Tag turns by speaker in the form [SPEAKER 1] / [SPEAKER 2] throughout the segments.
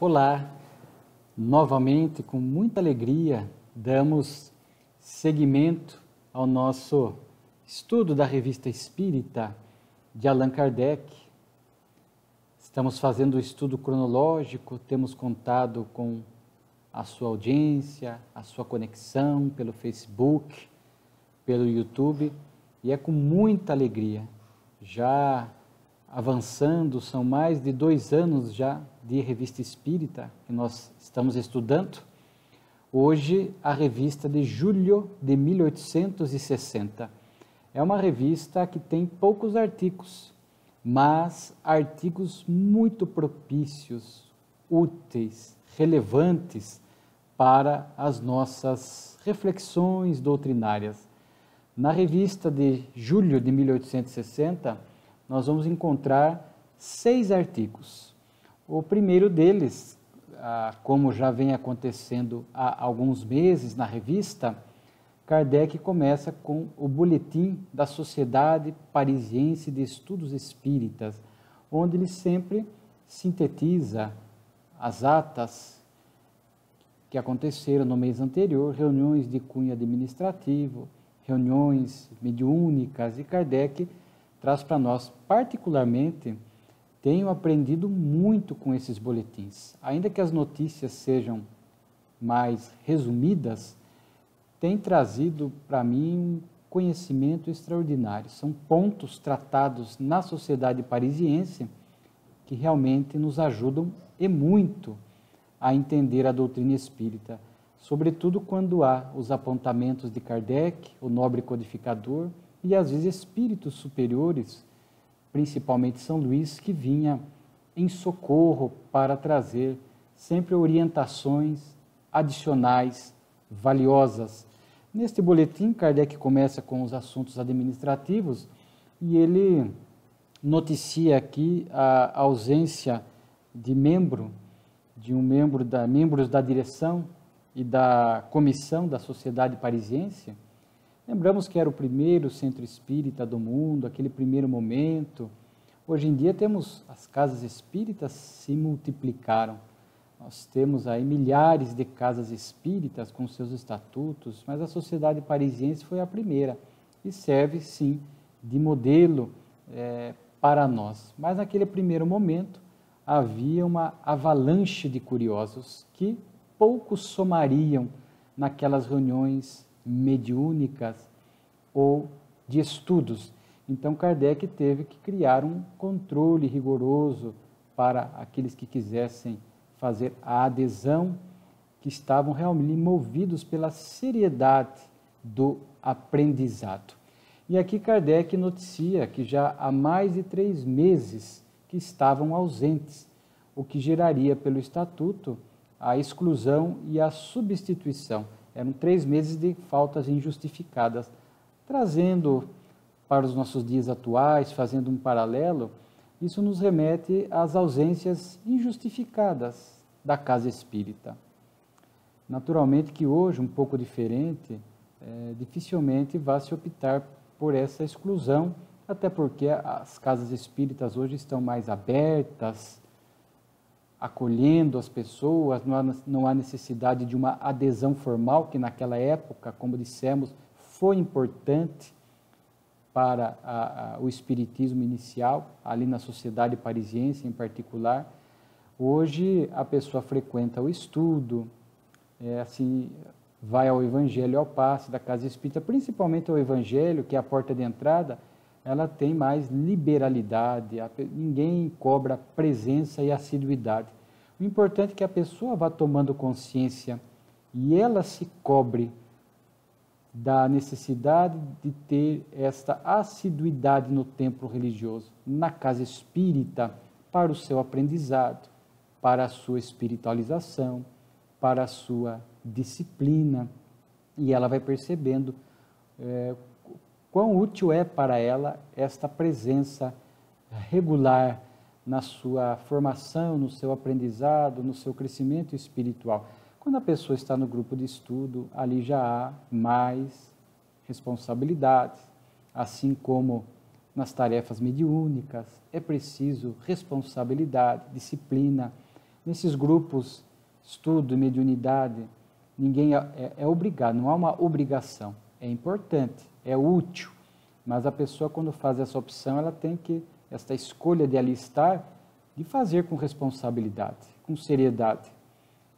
[SPEAKER 1] Olá, novamente com muita alegria damos seguimento ao nosso estudo da Revista Espírita de Allan Kardec. Estamos fazendo o estudo cronológico, temos contado com a sua audiência, a sua conexão pelo Facebook, pelo YouTube, e é com muita alegria, já avançando, são mais de 2 anos já de Revista Espírita que nós estamos estudando. Hoje a revista de julho de 1860. É uma revista que tem poucos artigos, mas artigos muito propícios, úteis, relevantes para as nossas reflexões doutrinárias. Na revista de julho de 1860, nós vamos encontrar 6 artigos. O primeiro deles, como já vem acontecendo há alguns meses na revista, Kardec começa com o Boletim da Sociedade Parisiense de Estudos Espíritas, onde ele sempre sintetiza as atas que aconteceram no mês anterior, reuniões de cunho administrativo, reuniões mediúnicas, e Kardec traz para nós, particularmente, tenho aprendido muito com esses boletins. Ainda que as notícias sejam mais resumidas, tem trazido para mim um conhecimento extraordinário. São pontos tratados na sociedade parisiense que realmente nos ajudam e muito a entender a doutrina espírita, sobretudo quando há os apontamentos de Kardec, o nobre codificador, e às vezes espíritos superiores, principalmente São Luís, que vinha em socorro para trazer sempre orientações adicionais, valiosas. Neste boletim, Kardec começa com os assuntos administrativos e ele noticia aqui a ausência de membros da direção e da comissão da Sociedade Parisiense. Lembramos que era o primeiro centro espírita do mundo, aquele primeiro momento. Hoje em dia temos, as casas espíritas se multiplicaram. Nós temos aí milhares de casas espíritas com seus estatutos, mas a Sociedade Parisiense foi a primeira e serve, sim, de modelo para nós. Mas naquele primeiro momento havia uma avalanche de curiosos que poucos somariam naquelas reuniões mediúnicas ou de estudos. Então Kardec teve que criar um controle rigoroso para aqueles que quisessem fazer a adesão, que estavam realmente movidos pela seriedade do aprendizado. E aqui Kardec noticia que já há mais de 3 meses que estavam ausentes, o que geraria pelo estatuto a exclusão e a substituição. Eram 3 meses de faltas injustificadas, trazendo para os nossos dias atuais, fazendo um paralelo, isso nos remete às ausências injustificadas da casa espírita. Naturalmente que hoje, um pouco diferente, dificilmente vai se optar por essa exclusão, até porque as casas espíritas hoje estão mais abertas, acolhendo as pessoas, não há necessidade de uma adesão formal, que naquela época, como dissemos, foi importante para o espiritismo inicial, ali na sociedade parisiense em particular. Hoje a pessoa frequenta o estudo, assim, vai ao Evangelho ao passe da casa espírita, principalmente ao Evangelho, que é a porta de entrada, ela tem mais liberalidade, ninguém cobra presença e assiduidade. O importante é que a pessoa vá tomando consciência e ela se cobre da necessidade de ter esta assiduidade no templo religioso, na casa espírita, para o seu aprendizado, para a sua espiritualização, para a sua disciplina, e ela vai percebendo quão útil é para ela esta presença regular na sua formação, no seu aprendizado, no seu crescimento espiritual. Quando a pessoa está no grupo de estudo, ali já há mais responsabilidades, assim como nas tarefas mediúnicas, é preciso responsabilidade, disciplina, Nesses grupos, estudo e mediunidade, ninguém é obrigado, não há uma obrigação. É importante, é útil, mas a pessoa, quando faz essa opção, ela tem que, esta escolha de ali estar, de fazer com responsabilidade, com seriedade,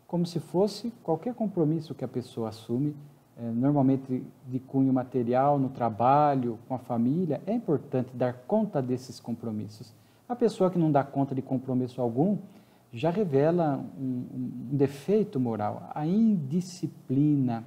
[SPEAKER 1] como se fosse qualquer compromisso que a pessoa assume, normalmente de cunho material, no trabalho, com a família. É importante dar conta desses compromissos. A pessoa que não dá conta de compromisso algum, já revela um defeito moral, a indisciplina.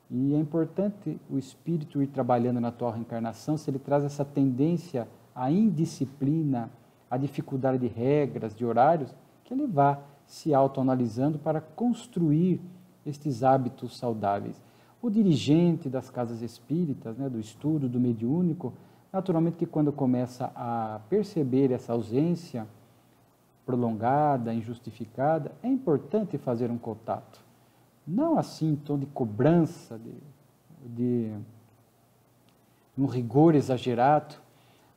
[SPEAKER 1] E é importante o espírito ir trabalhando na atual reencarnação, se ele traz essa tendência à indisciplina, à dificuldade de regras, de horários, que ele vá se autoanalisando para construir estes hábitos saudáveis. O dirigente das casas espíritas, do estudo, do mediúnico, naturalmente que quando começa a perceber essa ausência prolongada, injustificada, é importante fazer um contato. Não assim em tom de cobrança, de um rigor exagerado,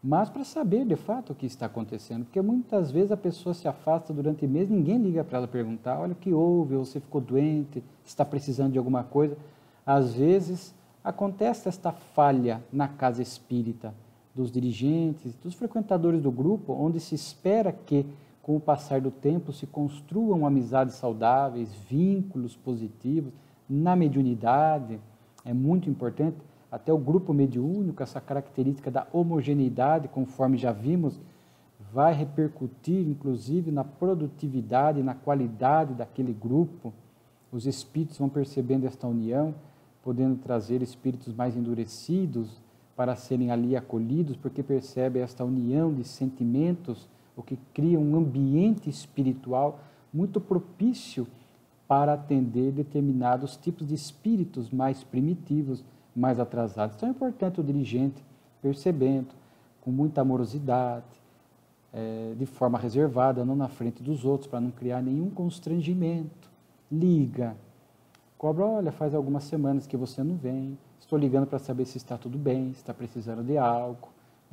[SPEAKER 1] mas para saber de fato o que está acontecendo. Porque muitas vezes a pessoa se afasta durante meses, ninguém liga para ela perguntar, olha o que houve, você ficou doente, está precisando de alguma coisa. Às vezes acontece esta falha na casa espírita, dos dirigentes, dos frequentadores do grupo, onde se espera que, com o passar do tempo, se construam amizades saudáveis, vínculos positivos. Na mediunidade, é muito importante, até o grupo mediúnico, essa característica da homogeneidade, conforme já vimos, vai repercutir, inclusive, na produtividade, na qualidade daquele grupo. Os espíritos vão percebendo esta união, podendo trazer espíritos mais endurecidos para serem ali acolhidos, porque percebem esta união de sentimentos, o que cria um ambiente espiritual muito propício para atender determinados tipos de espíritos mais primitivos, mais atrasados. Então é importante o dirigente, percebendo, com muita amorosidade, de forma reservada, não na frente dos outros, para não criar nenhum constrangimento. Liga, cobra, olha, faz algumas semanas que você não vem, estou ligando para saber se está tudo bem, se está precisando de algo,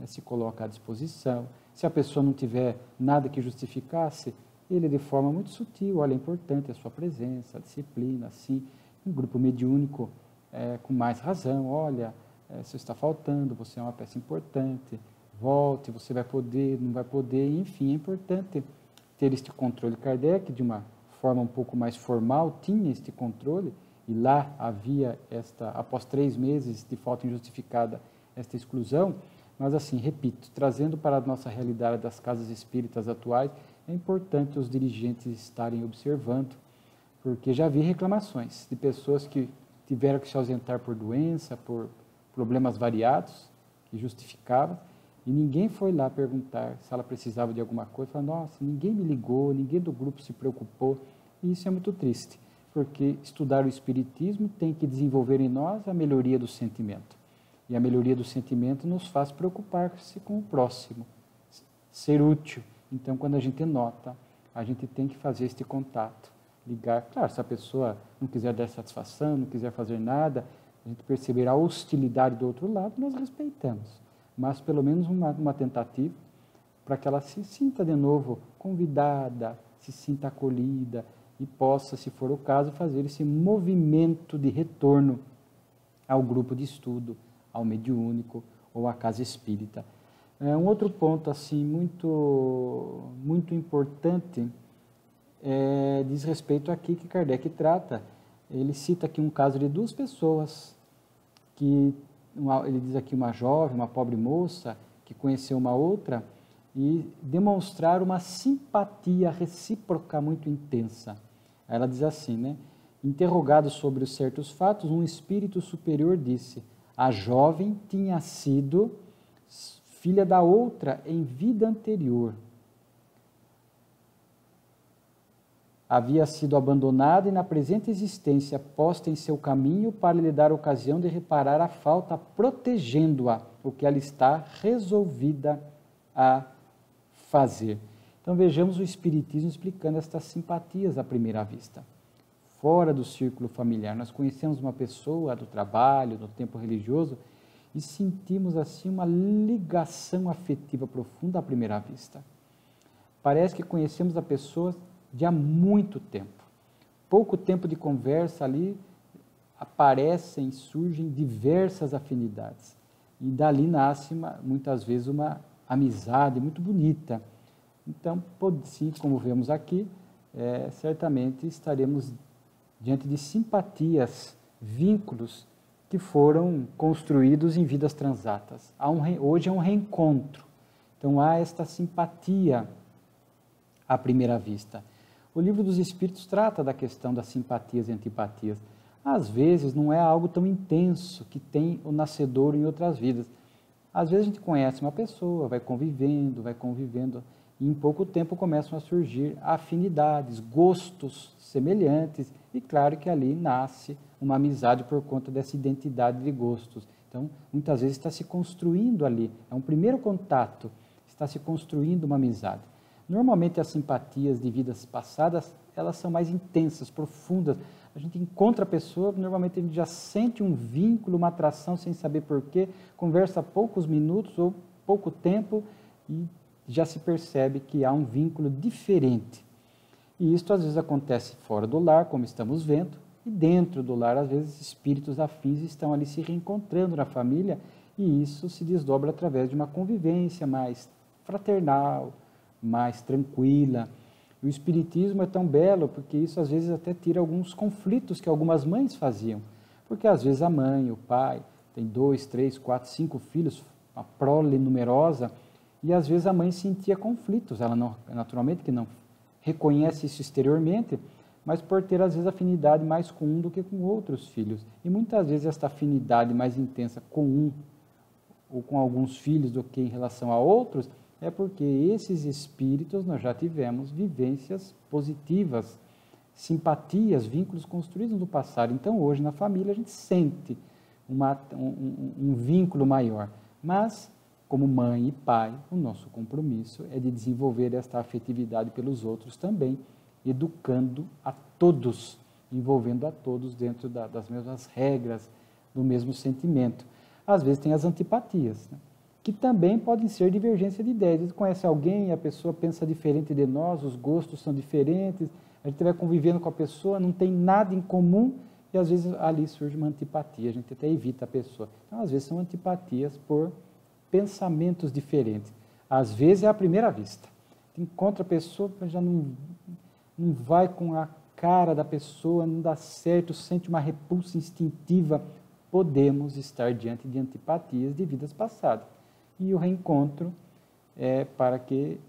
[SPEAKER 1] se coloca à disposição. Se a pessoa não tiver nada que justificasse, ele de forma muito sutil, olha, é importante a sua presença, a disciplina, assim, um grupo mediúnico com mais razão, olha, você está faltando, você é uma peça importante, volte, você vai poder, não vai poder, enfim, é importante ter este controle. Kardec, de uma forma um pouco mais formal, tinha este controle, e lá havia após 3 meses de falta injustificada, esta exclusão. Mas assim, repito, trazendo para a nossa realidade das casas espíritas atuais, é importante os dirigentes estarem observando, porque já vi reclamações de pessoas que tiveram que se ausentar por doença, por problemas variados, que justificavam, e ninguém foi lá perguntar se ela precisava de alguma coisa. Falou, nossa, ninguém me ligou, ninguém do grupo se preocupou, e isso é muito triste, porque estudar o Espiritismo tem que desenvolver em nós a melhoria do sentimento. E a melhoria do sentimento nos faz preocupar-se com o próximo, ser útil. Então, quando a gente nota, a gente tem que fazer este contato, ligar. Claro, se a pessoa não quiser dar satisfação, não quiser fazer nada, a gente perceber a hostilidade do outro lado, nós respeitamos. Mas pelo menos uma tentativa para que ela se sinta de novo convidada, se sinta acolhida e possa, se for o caso, fazer esse movimento de retorno ao grupo de estudo, ao mediúnico ou à casa espírita. Um outro ponto assim muito importante diz respeito aqui que Kardec trata. Ele cita aqui um caso de 2 pessoas, ele diz aqui uma jovem, uma pobre moça, que conheceu uma outra e demonstraram uma simpatia recíproca muito intensa. Ela diz assim, interrogado sobre os certos fatos, um espírito superior disse: a jovem tinha sido filha da outra em vida anterior. Havia sido abandonada e na presente existência posta em seu caminho para lhe dar ocasião de reparar a falta, protegendo-a, o que ela está resolvida a fazer. Então vejamos o Espiritismo explicando estas simpatias à primeira vista. Fora do círculo familiar, nós conhecemos uma pessoa do trabalho, do tempo religioso, e sentimos assim uma ligação afetiva profunda à primeira vista. Parece que conhecemos a pessoa de há muito tempo. Pouco tempo de conversa ali, aparecem, surgem diversas afinidades. E dali nasce, muitas vezes, uma amizade muito bonita. Então, sim, como vemos aqui, certamente estaremos diante de simpatias, vínculos que foram construídos em vidas transatas. Hoje é um reencontro. Então, há esta simpatia à primeira vista. O Livro dos Espíritos trata da questão das simpatias e antipatias. Às vezes, não é algo tão intenso que tem o nascedouro em outras vidas. Às vezes, a gente conhece uma pessoa, vai convivendo, e em pouco tempo começam a surgir afinidades, gostos semelhantes, e claro que ali nasce uma amizade por conta dessa identidade de gostos. Então, muitas vezes está se construindo ali, é um primeiro contato, está se construindo uma amizade. Normalmente as simpatias de vidas passadas, elas são mais intensas, profundas. A gente encontra a pessoa, normalmente a gente já sente um vínculo, uma atração sem saber porquê, conversa poucos minutos ou pouco tempo e já se percebe que há um vínculo diferente. E isso às vezes acontece fora do lar, como estamos vendo, e dentro do lar, às vezes, espíritos afins estão ali se reencontrando na família, e isso se desdobra através de uma convivência mais fraternal, mais tranquila. O Espiritismo é tão belo porque isso às vezes até tira alguns conflitos que algumas mães faziam. Porque às vezes a mãe, o pai, tem 2, 3, 4, 5 filhos, uma prole numerosa, e às vezes a mãe sentia conflitos. Ela não, naturalmente que não reconhece isso exteriormente, mas por ter às vezes afinidade mais com um do que com outros filhos. E muitas vezes esta afinidade mais intensa com um ou com alguns filhos do que em relação a outros, é porque esses espíritos nós já tivemos vivências positivas, simpatias, vínculos construídos no passado. Então, hoje, na família, a gente sente um vínculo maior. Mas, como mãe e pai, o nosso compromisso é de desenvolver esta afetividade pelos outros também, educando a todos, envolvendo a todos dentro das mesmas regras, do mesmo sentimento. Às vezes tem as antipatias, né? Que também podem ser divergência de ideias. A gente conhece alguém, a pessoa pensa diferente de nós, os gostos são diferentes, a gente vai convivendo com a pessoa, não tem nada em comum, e às vezes ali surge uma antipatia, a gente até evita a pessoa. Então, às vezes são antipatias por pensamentos diferentes. Às vezes é à primeira vista. Encontra a pessoa, já não vai com a cara da pessoa, não dá certo, sente uma repulsa instintiva. Podemos estar diante de antipatias de vidas passadas. E o reencontro é para que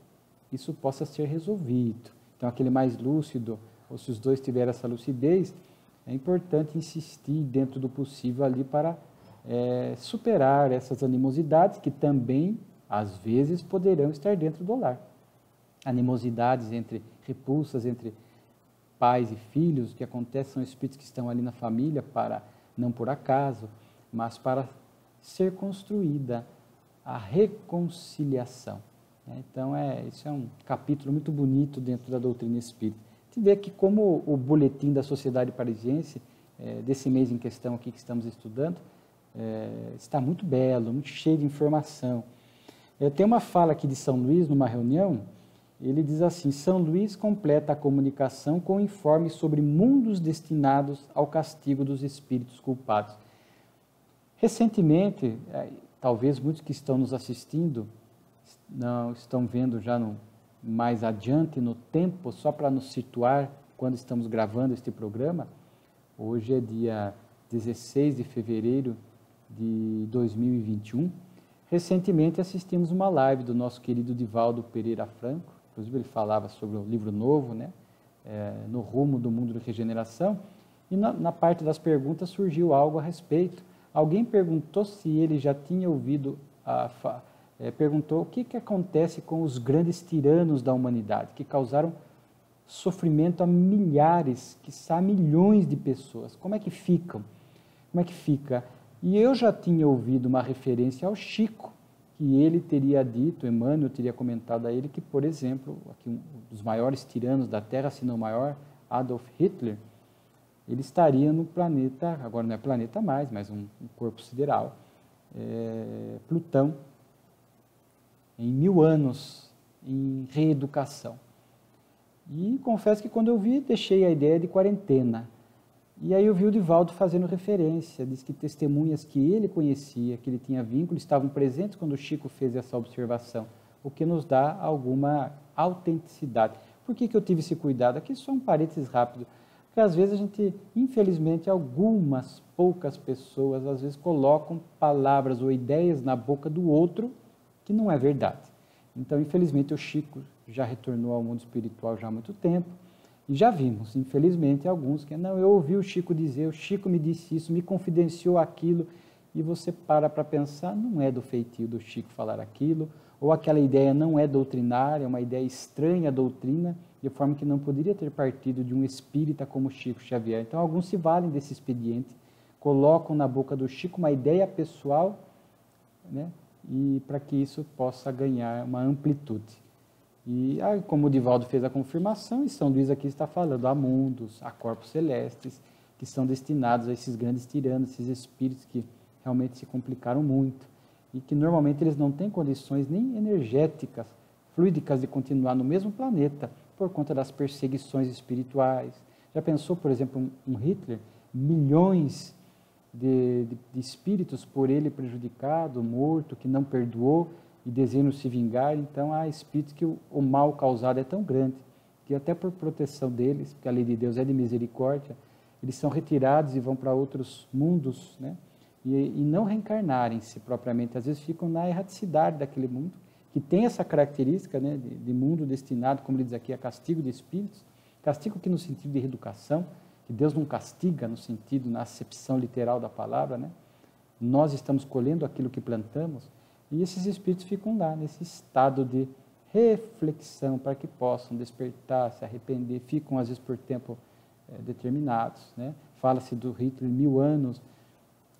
[SPEAKER 1] isso possa ser resolvido. Então, aquele mais lúcido, ou se os dois tiverem essa lucidez, é importante insistir dentro do possível ali para superar essas animosidades que também, às vezes, poderão estar dentro do lar. Animosidades repulsas entre pais e filhos, que acontecem, são espíritos que estão ali na família para, não por acaso, mas para ser construída a reconciliação. Então, isso é um capítulo muito bonito dentro da doutrina espírita. A gente vê que como o boletim da Sociedade Parisiense, desse mês em questão aqui que estamos estudando, está muito belo, muito cheio de informação. Tem uma fala aqui de São Luís, numa reunião, ele diz assim: São Luís completa a comunicação com informes sobre mundos destinados ao castigo dos espíritos culpados. Recentemente, talvez muitos que estão nos assistindo não estão vendo já mais adiante no tempo, só para nos situar quando estamos gravando este programa. Hoje é dia 16 de fevereiro de 2021. Recentemente assistimos uma live do nosso querido Divaldo Pereira Franco, inclusive ele falava sobre o livro novo, né? No rumo do mundo de regeneração, e na parte das perguntas surgiu algo a respeito. Alguém perguntou se ele já tinha ouvido, perguntou o que acontece com os grandes tiranos da humanidade, que causaram sofrimento a milhares, quiçá milhões de pessoas. Como é que ficam? Como é que fica? E eu já tinha ouvido uma referência ao Chico, que ele teria dito, Emmanuel teria comentado a ele que, por exemplo, aqui um dos maiores tiranos da Terra, se não o maior, Adolf Hitler, ele estaria no planeta, agora não é planeta mais, mas um corpo sideral, Plutão, em 1000 anos, em reeducação. E confesso que quando eu vi, deixei a ideia de quarentena. E aí eu vi o Divaldo fazendo referência, diz que testemunhas que ele conhecia, que ele tinha vínculo, estavam presentes quando o Chico fez essa observação, o que nos dá alguma autenticidade. Por que eu tive esse cuidado? Aqui só um parênteses rápido, porque às vezes a gente, infelizmente, algumas poucas pessoas, às vezes colocam palavras ou ideias na boca do outro que não é verdade. Então, infelizmente, o Chico já retornou ao mundo espiritual já há muito tempo, e já vimos, infelizmente, alguns que, não, eu ouvi o Chico dizer, o Chico me disse isso, me confidenciou aquilo, e você para pensar, não é do feitio do Chico falar aquilo, ou aquela ideia não é doutrinária, é uma ideia estranha à doutrina, de forma que não poderia ter partido de um espírita como Chico Xavier. Então, alguns se valem desse expediente, colocam na boca do Chico uma ideia pessoal, né, e para que isso possa ganhar uma amplitude. E como o Divaldo fez a confirmação, e São Luís aqui está falando, há mundos, há corpos celestes, que são destinados a esses grandes tiranos, esses espíritos que realmente se complicaram muito, e que normalmente eles não têm condições nem energéticas, fluídicas de continuar no mesmo planeta, por conta das perseguições espirituais. Já pensou, por exemplo, um Hitler, milhões de espíritos por ele prejudicado, morto, que não perdoou, e desejam se vingar. Então há espíritos que o mal causado é tão grande, que até por proteção deles, porque a lei de Deus é de misericórdia, eles são retirados e vão para outros mundos, né? E não reencarnarem-se propriamente, às vezes ficam na erraticidade daquele mundo, que tem essa característica, né, de mundo destinado, como ele diz aqui, a castigo de espíritos, castigo que no sentido de reeducação, que Deus não castiga no sentido, na acepção literal da palavra, né? Nós estamos colhendo aquilo que plantamos, e esses espíritos ficam lá, nesse estado de reflexão, para que possam despertar, se arrepender, ficam às vezes por tempo determinados, né? Fala-se do Hitler 1000 anos,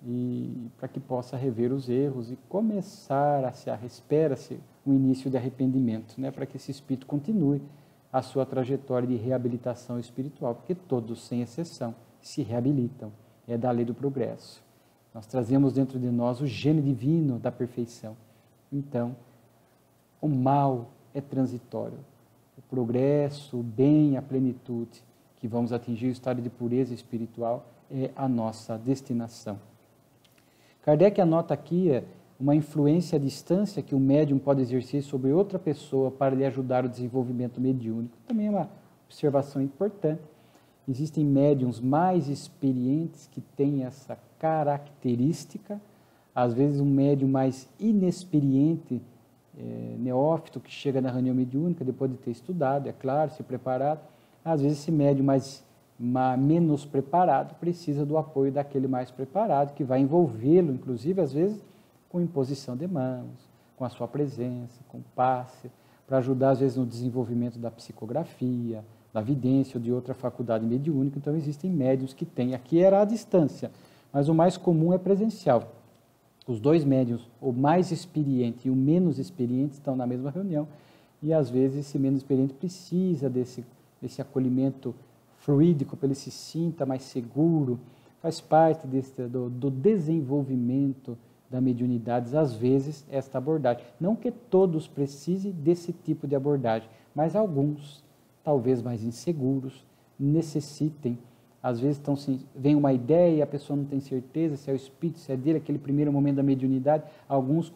[SPEAKER 1] e para que possa rever os erros e começar espera-se um início de arrependimento, né? Para que esse espírito continue a sua trajetória de reabilitação espiritual, porque todos, sem exceção, se reabilitam, é da lei do progresso. Nós trazemos dentro de nós o gene divino da perfeição. Então, o mal é transitório. O progresso, o bem, a plenitude, que vamos atingir o estado de pureza espiritual, é a nossa destinação. Kardec anota aqui uma influência à distância que o médium pode exercer sobre outra pessoa para lhe ajudar o desenvolvimento mediúnico. Também é uma observação importante. Existem médiums mais experientes que têm essa característica, às vezes um médium mais inexperiente, neófito, que chega na reunião mediúnica depois de ter estudado, é claro, se preparado, às vezes esse médium menos preparado precisa do apoio daquele mais preparado, que vai envolvê-lo, inclusive, às vezes, com imposição de mãos, com a sua presença, com passe, para ajudar, às vezes, no desenvolvimento da psicografia, da vidência ou de outra faculdade mediúnica. Então, existem médiuns que têm. Aqui era à distância, mas o mais comum é presencial. Os dois médiuns, o mais experiente e o menos experiente, estão na mesma reunião, e, às vezes, esse menos experiente precisa desse acolhimento fluídico, para ele se sinta mais seguro, faz parte do desenvolvimento da mediunidade, às vezes, esta abordagem. Não que todos precisem desse tipo de abordagem, mas alguns, talvez mais inseguros, necessitem. Às vezes vem uma ideia e a pessoa não tem certeza se é o espírito, se é dele, aquele primeiro momento da mediunidade. Alguns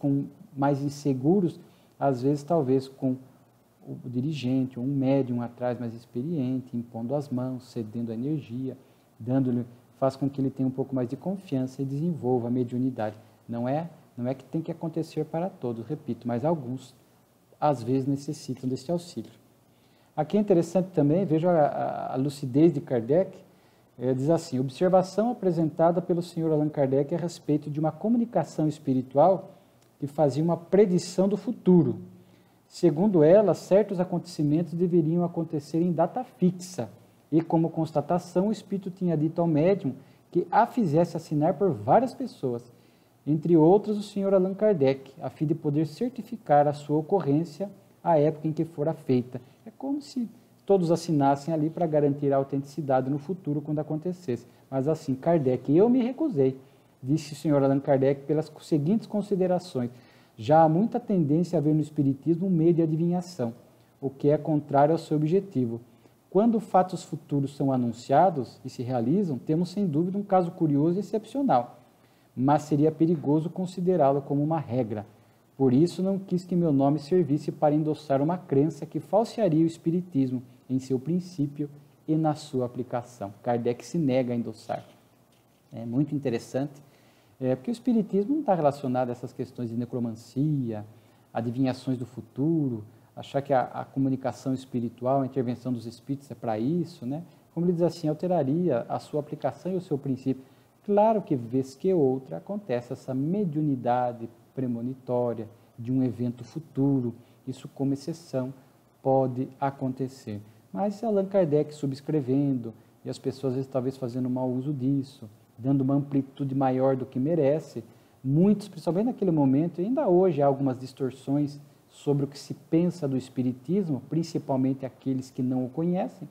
[SPEAKER 1] mais inseguros, às vezes, talvez com o dirigente, ou um médium atrás mais experiente, impondo as mãos, cedendo a energia, faz com que ele tenha um pouco mais de confiança e desenvolva a mediunidade. Não é que tem que acontecer para todos, repito, mas alguns, às vezes, necessitam desse auxílio. Aqui é interessante também, veja a lucidez de Kardec, diz assim: observação apresentada pelo Sr. Allan Kardec a respeito de uma comunicação espiritual que fazia uma predição do futuro. Segundo ela, certos acontecimentos deveriam acontecer em data fixa, e como constatação, o espírito tinha dito ao médium que a fizesse assinar por várias pessoas, entre outras o Sr. Allan Kardec, a fim de poder certificar a sua ocorrência à época em que fora feita. É como se todos assinassem ali para garantir a autenticidade no futuro quando acontecesse. Mas assim, Kardec, eu me recusei, disse o Sr. Allan Kardec, pelas seguintes considerações. Já há muita tendência a ver no Espiritismo um meio de adivinhação, o que é contrário ao seu objetivo. quando fatos futuros são anunciados e se realizam, temos sem dúvida um caso curioso e excepcional, mas seria perigoso considerá-lo como uma regra. Por isso não quis que meu nome servisse para endossar uma crença que falsearia o Espiritismo em seu princípio e na sua aplicação. Kardec se nega a endossar. É muito interessante, porque o Espiritismo não está relacionado a essas questões de necromancia, adivinhações do futuro, achar que a comunicação espiritual, a intervenção dos espíritos é para isso, né? Como ele diz assim, alteraria a sua aplicação e o seu princípio. Claro que, vez que outra, acontece essa mediunidade premonitória de um evento futuro, isso como exceção pode acontecer. Mas se Allan Kardec subscrevendo, e as pessoas às vezes talvez fazendo mau uso disso, dando uma amplitude maior do que merece, muitos, principalmente naquele momento, ainda hoje há algumas distorções sobre o que se pensa do Espiritismo, principalmente aqueles que não o conhecem,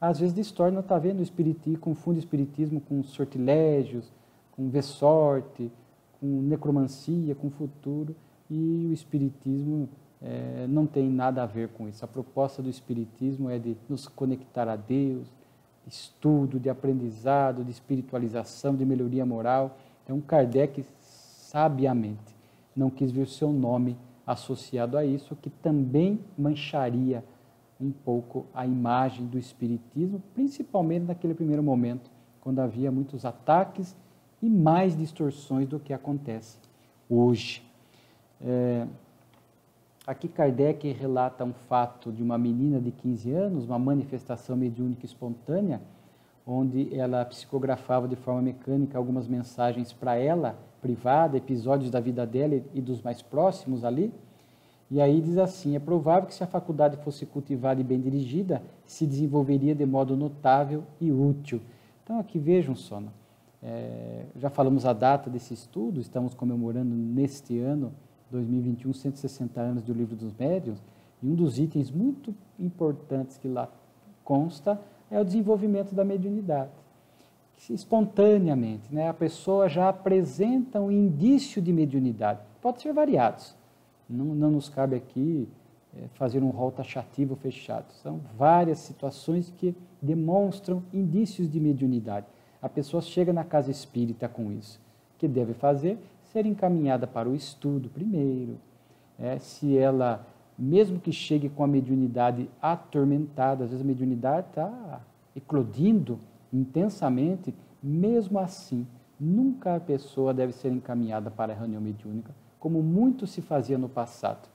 [SPEAKER 1] às vezes distorce, está vendo o Espiritismo, confunde o Espiritismo com sortilégios, com ver-sorte, com necromancia, com futuro, e o Espiritismo não tem nada a ver com isso. A proposta do Espiritismo é de nos conectar a Deus, de estudo, de aprendizado, de espiritualização, de melhoria moral. Então, Kardec, sabiamente, não quis ver o seu nome associado a isso, que também mancharia um pouco a imagem do Espiritismo, principalmente naquele primeiro momento, quando havia muitos ataques e mais distorções do que acontece hoje. Aqui Kardec relata um fato de uma menina de 15 anos, uma manifestação mediúnica espontânea, onde ela psicografava de forma mecânica algumas mensagens para ela, privada, episódios da vida dela e dos mais próximos ali. E aí diz assim, é provável que se a faculdade fosse cultivada e bem dirigida, se desenvolveria de modo notável e útil. Então aqui vejam só, já falamos a data desse estudo, estamos comemorando neste ano, 2021, 160 anos do Livro dos Médiuns, e um dos itens muito importantes que lá consta é o desenvolvimento da mediunidade. Espontaneamente, a pessoa já apresenta um indício de mediunidade, pode ser variados. Não nos cabe aqui fazer um rol taxativo fechado. São várias situações que demonstram indícios de mediunidade. A pessoa chega na casa espírita com isso. O que deve fazer? Ser encaminhada para o estudo primeiro. Se ela, mesmo que chegue com a mediunidade atormentada, às vezes a mediunidade está eclodindo intensamente, mesmo assim, nunca a pessoa deve ser encaminhada para a reunião mediúnica, como muito se fazia no passado,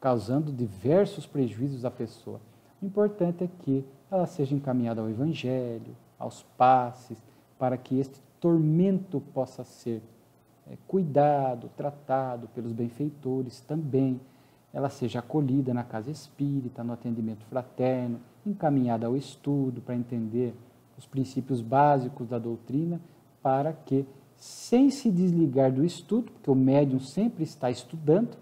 [SPEAKER 1] causando diversos prejuízos à pessoa. O importante é que ela seja encaminhada ao Evangelho, aos passes, para que este tormento possa ser cuidado, tratado pelos benfeitores também, ela seja acolhida na casa espírita, no atendimento fraterno, encaminhada ao estudo para entender os princípios básicos da doutrina, para que, sem se desligar do estudo, porque o médium sempre está estudando,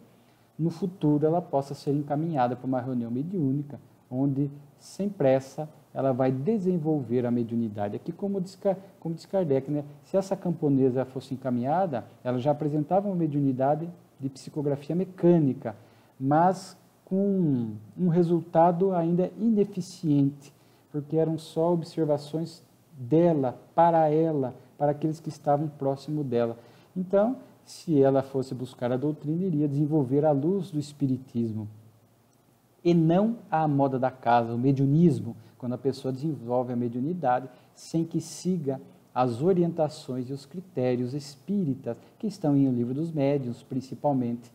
[SPEAKER 1] no futuro ela possa ser encaminhada para uma reunião mediúnica, onde, sem pressa, ela vai desenvolver a mediunidade. Aqui, como diz Kardec, se essa camponesa fosse encaminhada, ela já apresentava uma mediunidade de psicografia mecânica, mas com um resultado ainda ineficiente, porque eram só observações dela, para aqueles que estavam próximo dela. Então, se ela fosse buscar a doutrina, iria desenvolver a luz do Espiritismo, e não a moda da casa, o mediunismo, quando a pessoa desenvolve a mediunidade sem que siga as orientações e os critérios espíritas que estão em O Livro dos Médiuns, principalmente.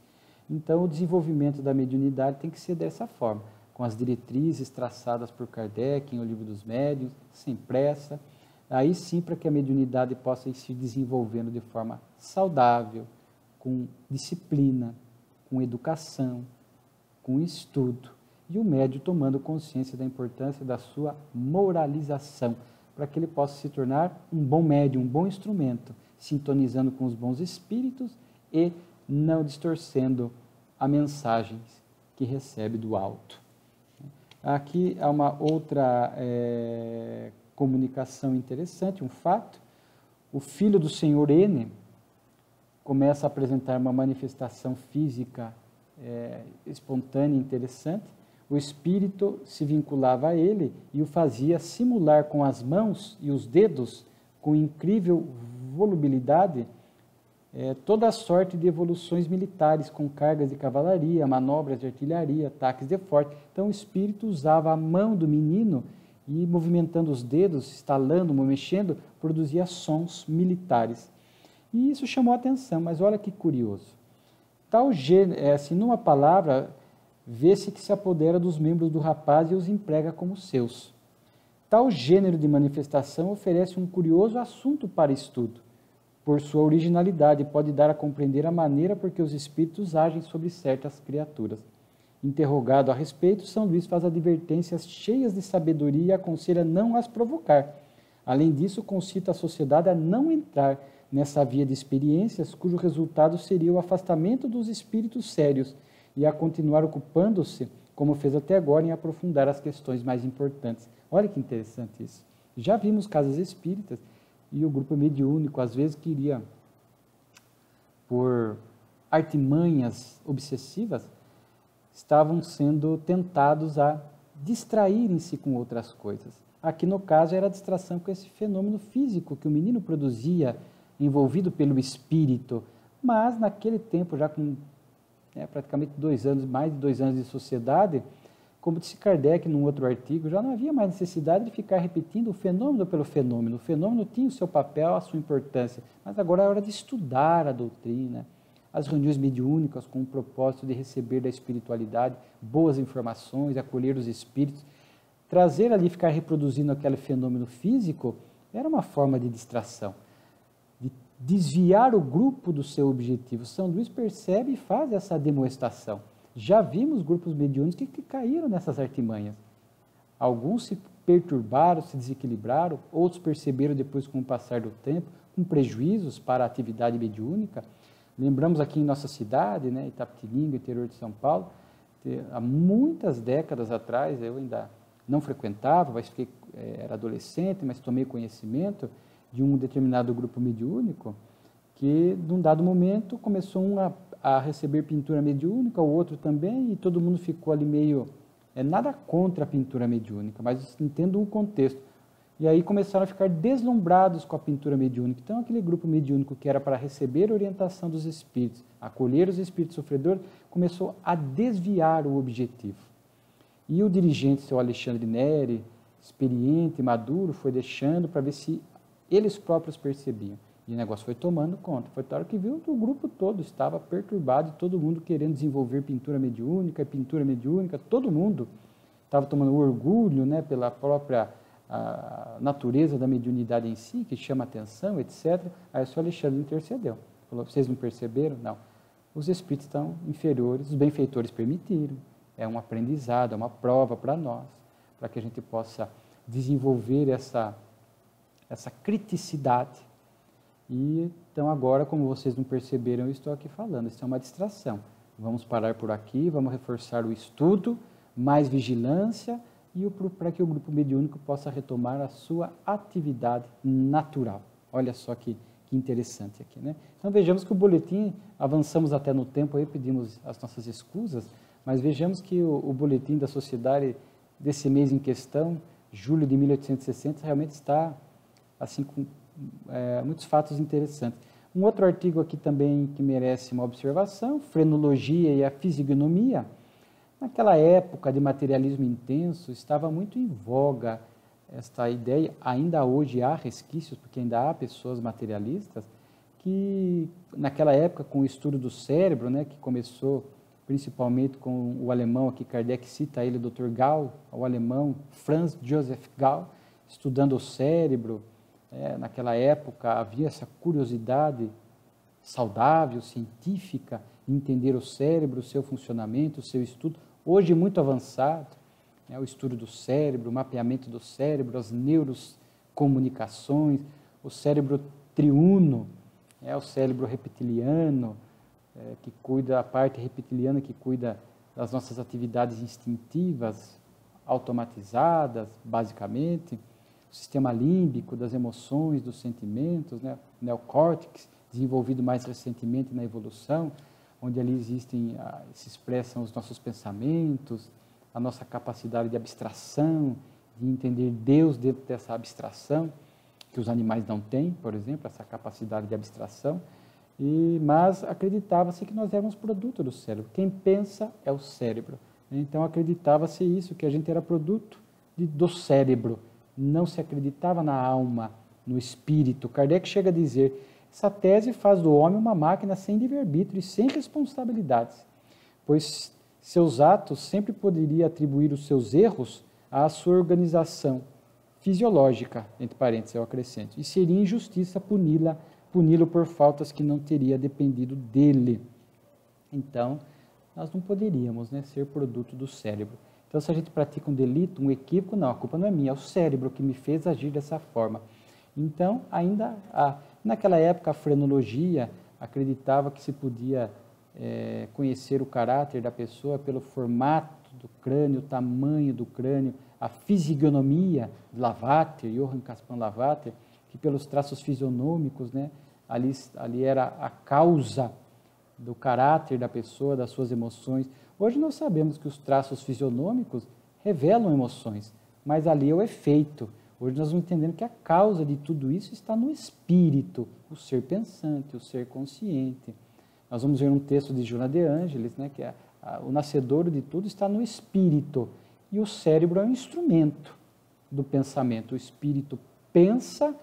[SPEAKER 1] Então, o desenvolvimento da mediunidade tem que ser dessa forma, com as diretrizes traçadas por Kardec em O Livro dos Médiuns, sem pressa, aí sim para que a mediunidade possa ir se desenvolvendo de forma saudável, com disciplina, com educação, com estudo, e o médium tomando consciência da importância da sua moralização, para que ele possa se tornar um bom médium, um bom instrumento, sintonizando com os bons espíritos e não distorcendo a mensagem que recebe do alto. Aqui há uma outra comunicação interessante, um fato. O filho do senhor N começa a apresentar uma manifestação física espontânea e interessante, o espírito se vinculava a ele e o fazia simular com as mãos e os dedos, com incrível volubilidade, toda a sorte de evoluções militares, com cargas de cavalaria, manobras de artilharia, ataques de forte. Então o espírito usava a mão do menino e, movimentando os dedos, estalando, mexendo, produzia sons militares. E isso chamou a atenção, mas olha que curioso. Tal gênero, assim, numa palavra, vê-se que se apodera dos membros do rapaz e os emprega como seus. Tal gênero de manifestação oferece um curioso assunto para estudo. Por sua originalidade, pode dar a compreender a maneira por que os espíritos agem sobre certas criaturas. Interrogado a respeito, São Luís faz advertências cheias de sabedoria e aconselha não as provocar. Além disso, concita a sociedade a não entrar nessa via de experiências cujo resultado seria o afastamento dos espíritos sérios e a continuar ocupando-se, como fez até agora, em aprofundar as questões mais importantes. Olha que interessante isso. Já vimos casas espíritas e o grupo mediúnico, às vezes, queria, por artimanhas obsessivas, estavam sendo tentados a distraírem-se com outras coisas. Aqui, no caso, era a distração com esse fenômeno físico que o menino produzia, envolvido pelo espírito, mas naquele tempo, já com praticamente 2 anos, mais de 2 anos de sociedade, como disse Kardec num outro artigo, já não havia mais necessidade de ficar repetindo o fenômeno pelo fenômeno. O fenômeno tinha o seu papel, a sua importância, mas agora é hora de estudar a doutrina, as reuniões mediúnicas com o propósito de receber da espiritualidade boas informações, acolher os espíritos. Trazer ali, ficar reproduzindo aquele fenômeno físico, era uma forma de distração, de desviar o grupo do seu objetivo. São Luís percebe e faz essa demonstração. Já vimos grupos mediúnicos que caíram nessas artimanhas. Alguns se perturbaram, se desequilibraram, outros perceberam depois, com o passar do tempo, com prejuízos para a atividade mediúnica. Lembramos aqui em nossa cidade, Itapetininga, interior de São Paulo, há muitas décadas atrás, eu ainda não frequentava, mas era adolescente, mas tomei conhecimento de um determinado grupo mediúnico que, num dado momento, começou a receber pintura mediúnica, o outro também, e todo mundo ficou ali meio, nada contra a pintura mediúnica, mas entendo o contexto. E aí começaram a ficar deslumbrados com a pintura mediúnica. Então, aquele grupo mediúnico que era para receber orientação dos espíritos, acolher os espíritos sofredores, começou a desviar o objetivo. E o dirigente, seu Alexandre Neri, experiente, maduro, foi deixando para ver se eles próprios percebiam. E o negócio foi tomando conta. Foi a hora que viu que o grupo todo estava perturbado, todo mundo querendo desenvolver pintura mediúnica, todo mundo estava tomando orgulho, pela própria natureza da mediunidade em si, que chama atenção, etc. Aí o senhor Alexandre intercedeu. Falou, vocês não perceberam? Não. Os espíritos estão inferiores, os benfeitores permitiram. É um aprendizado, é uma prova para nós, para que a gente possa desenvolver essa criticidade. E então agora, como vocês não perceberam, eu estou aqui falando, isso é uma distração. Vamos parar por aqui, vamos reforçar o estudo, mais vigilância, e para que o grupo mediúnico possa retomar a sua atividade natural. Olha só que interessante aqui, Então vejamos que o boletim, avançamos até no tempo, aí pedimos as nossas escusas, mas vejamos que o boletim da sociedade desse mês em questão, julho de 1860, realmente está assim com muitos fatos interessantes. Um outro artigo aqui também que merece uma observação, frenologia e a fisionomia. Naquela época de materialismo intenso, estava muito em voga esta ideia, ainda hoje há resquícios, porque ainda há pessoas materialistas, que naquela época, com o estudo do cérebro, que começou principalmente com o alemão, aqui Kardec cita ele, o Dr. Gall, o alemão Franz Joseph Gall, estudando o cérebro. Naquela época havia essa curiosidade saudável, científica, de entender o cérebro, o seu funcionamento, o seu estudo. Hoje muito avançado, o estudo do cérebro, o mapeamento do cérebro, as neurocomunicações, o cérebro triuno, o cérebro reptiliano, que cuida, a parte reptiliana que cuida das nossas atividades instintivas, automatizadas, basicamente, o sistema límbico, das emoções, dos sentimentos, o neocórtex, desenvolvido mais recentemente na evolução, onde ali se expressam os nossos pensamentos, a nossa capacidade de abstração, de entender Deus dentro dessa abstração, que os animais não têm, por exemplo, essa capacidade de abstração, mas acreditava-se que nós éramos produto do cérebro. Quem pensa é o cérebro. Então acreditava-se isso, que a gente era produto do cérebro. Não se acreditava na alma, no espírito. Kardec chega a dizer, essa tese faz do homem uma máquina sem livre-arbítrio e sem responsabilidades, pois seus atos sempre poderia atribuir os seus erros à sua organização fisiológica, entre parênteses, eu acrescento, e seria injustiça puni-lo por faltas que não teria dependido dele. Então, nós não poderíamos, né, ser produto do cérebro. Então, se a gente pratica um delito, um equívoco, não, a culpa não é minha, é o cérebro que me fez agir dessa forma. Então, naquela época, a frenologia acreditava que se podia conhecer o caráter da pessoa pelo formato do crânio, o tamanho do crânio, a fisionomia de Lavater, Johann Caspar Lavater, que pelos traços fisionômicos, né, ali era a causa do caráter da pessoa, das suas emoções. Hoje nós sabemos que os traços fisionômicos revelam emoções, mas ali é o efeito. Hoje nós vamos entendendo que a causa de tudo isso está no espírito, o ser pensante, o ser consciente. Nós vamos ver um texto de Joana de Ângeles, né, que o nascedouro de tudo está no espírito, e o cérebro é um instrumento do pensamento. O espírito pensa,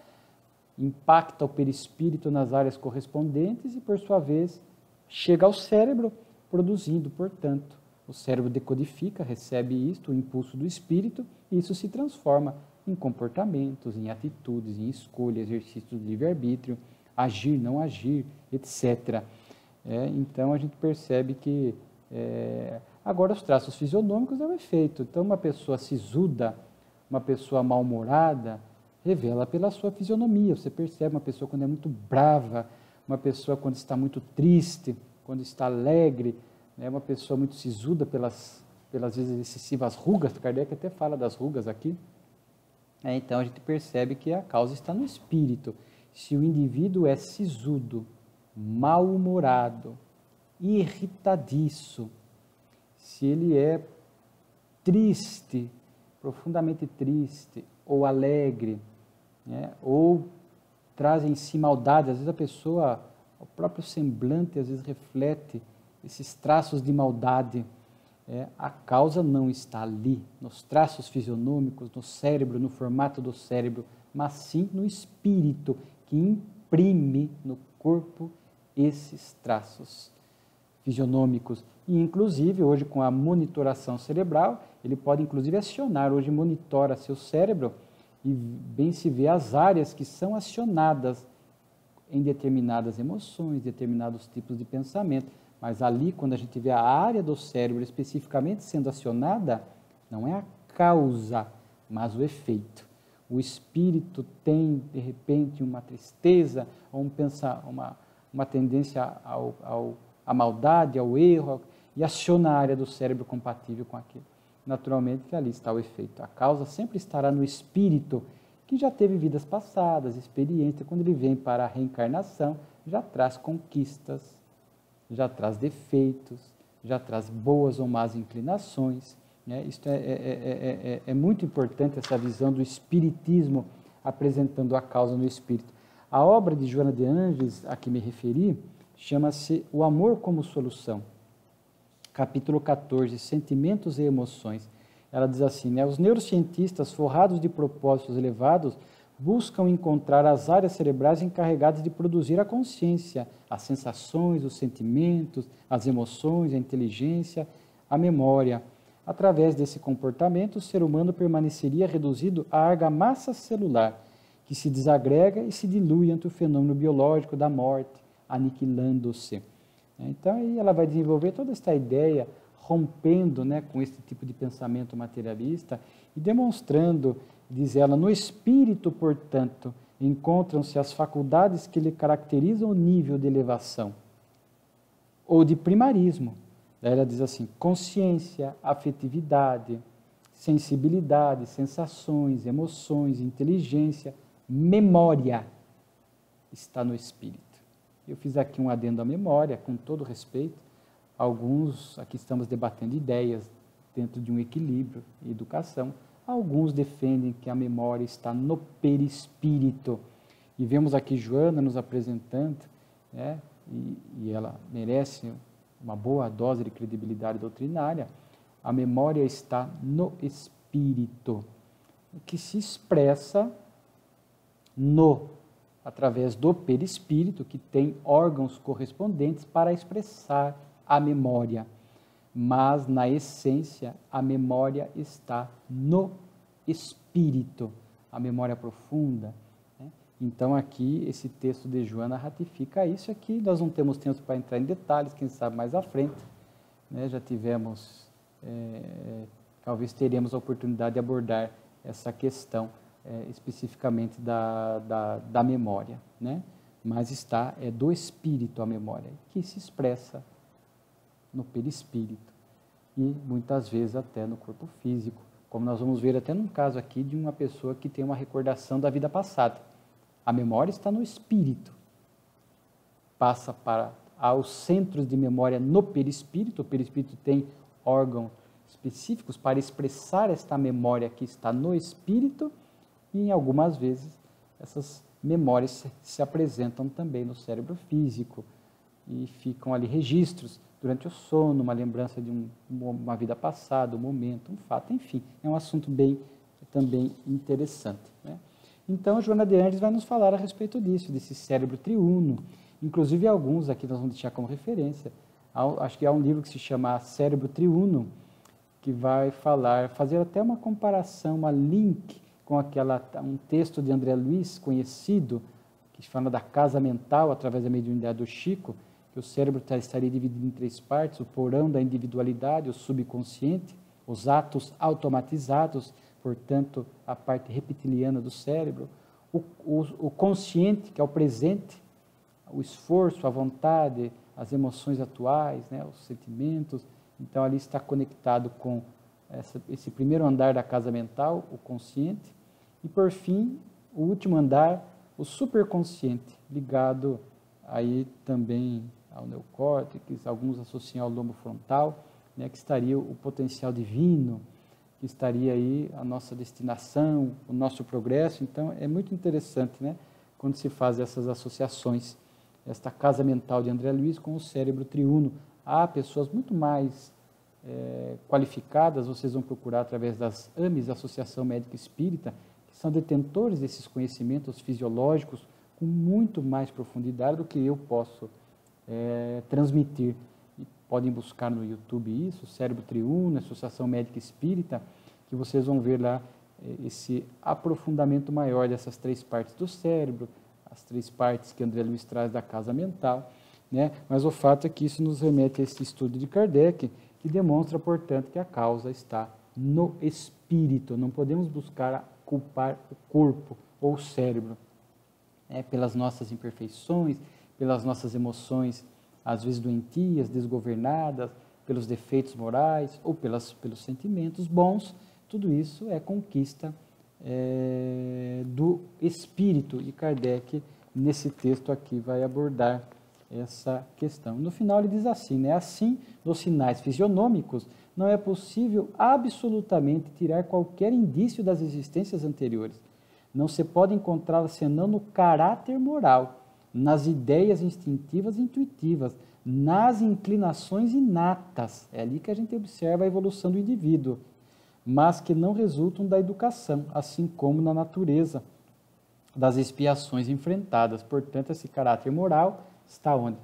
[SPEAKER 1] impacta o perispírito nas áreas correspondentes e, por sua vez, chega ao cérebro, produzindo, portanto, o cérebro decodifica, recebe isto, o impulso do espírito, e isso se transforma em comportamentos, em atitudes, em escolha, exercício do livre-arbítrio, agir, não agir, etc. Então, a gente percebe que agora os traços fisionômicos é o efeito. Então, uma pessoa sisuda, uma pessoa mal-humorada, revela pela sua fisionomia. Você percebe uma pessoa quando é muito brava, uma pessoa quando está muito triste, quando está alegre, né? Uma pessoa muito sisuda pelas vezes excessivas rugas. Kardec até fala das rugas aqui. Então a gente percebe que a causa está no espírito. Se o indivíduo é sisudo, mal-humorado, irritadiço, se ele é triste, profundamente triste, ou alegre, né? Ou traz em si maldade, às vezes a pessoa, o próprio semblante, às vezes reflete esses traços de maldade. A causa não está ali, nos traços fisionômicos, no cérebro, no formato do cérebro, mas sim no espírito, que imprime no corpo esses traços fisionômicos. E, inclusive, hoje, com a monitoração cerebral, ele pode, inclusive, acionar. Hoje, monitora seu cérebro e bem se vê as áreas que são acionadas em determinadas emoções, determinados tipos de pensamento. Mas ali, quando a gente vê a área do cérebro especificamente sendo acionada, não é a causa, mas o efeito. O espírito tem, de repente, uma tristeza, ou uma tendência à maldade, ao erro, e aciona a área do cérebro compatível com aquilo. Naturalmente que ali está o efeito. A causa sempre estará no espírito, que já teve vidas passadas, experiência. Quando ele vem para a reencarnação, já traz conquistas, já traz defeitos, já traz boas ou más inclinações. Né? Isto é muito importante, essa visão do espiritismo apresentando a causa no espírito. A obra de Joana de Ângeles, a que me referi, chama-se O Amor como Solução. Capítulo 14, Sentimentos e Emoções. Ela diz assim, né? Os neurocientistas, forrados de propósitos elevados, buscam encontrar as áreas cerebrais encarregadas de produzir a consciência, as sensações, os sentimentos, as emoções, a inteligência, a memória. Através desse comportamento, o ser humano permaneceria reduzido à argamassa celular, que se desagrega e se dilui ante o fenômeno biológico da morte, aniquilando-se. Então, aí ela vai desenvolver toda esta ideia, rompendo, né, com esse tipo de pensamento materialista e demonstrando, diz ela, no espírito, portanto, encontram-se as faculdades que lhe caracterizam o nível de elevação ou de primarismo. Ela diz assim, consciência, afetividade, sensibilidade, sensações, emoções, inteligência, memória está no espírito. Eu fiz aqui um adendo à memória, com todo respeito. Aqui estamos debatendo ideias dentro de um equilíbrio e educação. Alguns defendem que a memória está no perispírito. E vemos aqui Joana nos apresentando, né, e ela merece uma boa dose de credibilidade doutrinária. A memória está no espírito, que se expressa através do perispírito, que tem órgãos correspondentes para expressar a memória. Mas, na essência, a memória está no espírito, a memória profunda. Né? Então, aqui, esse texto de Joana ratifica isso. Aqui nós não temos tempo para entrar em detalhes, quem sabe mais à frente. Né? Já tivemos, talvez teremos a oportunidade de abordar essa questão especificamente da memória. Né? Mas é do espírito a memória, que se expressa no perispírito e muitas vezes até no corpo físico, como nós vamos ver até num caso aqui de uma pessoa que tem uma recordação da vida passada. A memória está no espírito, passa aos centros de memória no perispírito. O perispírito tem órgãos específicos para expressar esta memória que está no espírito, e em algumas vezes essas memórias se apresentam também no cérebro físico e ficam ali registros durante o sono, uma lembrança de uma vida passada, um momento, um fato, enfim, é um assunto bem também interessante. Né? Então, Joana de Ângeles vai nos falar a respeito disso, desse cérebro triuno. Inclusive, alguns aqui nós vamos deixar como referência. Acho que há um livro que se chama Cérebro Triuno, que vai fazer até uma comparação, uma link com um texto de André Luiz, conhecido, que fala da casa mental, através da mediunidade do Chico, que o cérebro estaria dividido em 3 partes: o porão da individualidade, o subconsciente, os atos automatizados, portanto, a parte reptiliana do cérebro, o consciente, que é o presente, o esforço, a vontade, as emoções atuais, né, os sentimentos. Então, ali está conectado com esse primeiro andar da casa mental, o consciente, e, por fim, o último andar, o superconsciente, ligado aí também ao neocórtex, alguns associam ao lobo frontal, né, que estaria o potencial divino, que estaria aí a nossa destinação, o nosso progresso. Então, é muito interessante, né, quando se faz essas associações, esta casa mental de André Luiz com o cérebro triuno. Há pessoas muito mais qualificadas, vocês vão procurar através das AMES, Associação Médica Espírita, que são detentores desses conhecimentos fisiológicos com muito mais profundidade do que eu posso transmitir. E podem buscar no YouTube isso, Cérebro Triuno, Associação Médica Espírita, que vocês vão ver lá esse aprofundamento maior dessas 3 partes do cérebro, as 3 partes que André Luiz traz da casa mental, né? Mas o fato é que isso nos remete a esse estudo de Kardec, que demonstra, portanto, que a causa está no espírito. Não podemos buscar culpar o corpo ou o cérebro pelas nossas imperfeições, pelas nossas emoções, às vezes doentias, desgovernadas, pelos defeitos morais ou pelos sentimentos bons. Tudo isso é conquista do espírito, e Kardec, nesse texto aqui, vai abordar essa questão. No final ele diz assim, né? Assim, nos sinais fisionômicos, não é possível absolutamente tirar qualquer indício das existências anteriores. Não se pode encontrá-las senão no caráter moral, nas ideias instintivas e intuitivas, nas inclinações inatas. É ali que a gente observa a evolução do indivíduo, mas que não resultam da educação, assim como na natureza das expiações enfrentadas. Portanto, esse caráter moral está onde?